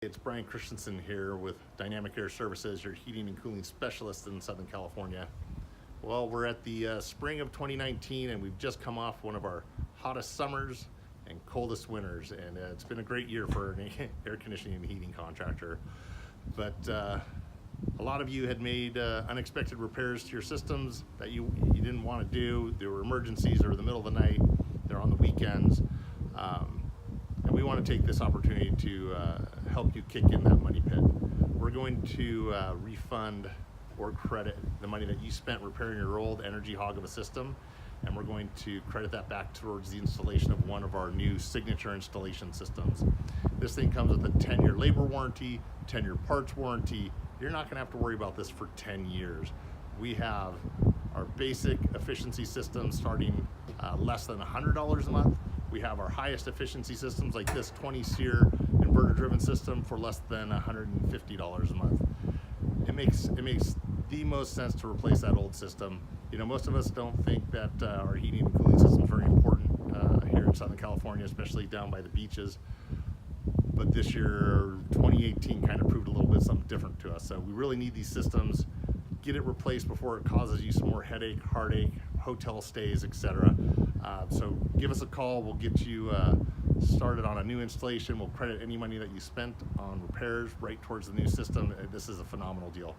It's Brian Christensen here with Dynamic Air Services, your heating and cooling specialist in Southern California. Well, we're at the spring of 2019 and we've just come off one of our hottest summers and coldest winters, and it's been a great year for an air conditioning and heating contractor. But a lot of you had made unexpected repairs to your systems that you didn't want to do. There were emergencies, or in the middle of the night, they're on the weekends. And we want to take this opportunity to help you kick in that money pit. We're going to refund or credit the money that you spent repairing your old energy hog of a system, and we're going to credit that back towards the installation of one of our new signature installation systems. This thing comes with a 10-year labor warranty, 10-year parts warranty. You're not going to have to worry about this for 10 years. We have our basic efficiency system starting less than $100 a month. We have our highest efficiency systems like this 20-SEER inverter driven system for less than $150 a month. It makes the most sense to replace that old system. You know, most of us don't think that our heating and cooling system is very important here in Southern California, especially down by the beaches. But this year, 2018 kind of proved a little bit something different to us. So we really need these systems. Get it replaced before it causes you some more headache, heartache, hotel stays, etc. So give us a call. We'll get you started on a new installation. We'll credit any money that you spent on repairs right towards the new system. This is a phenomenal deal.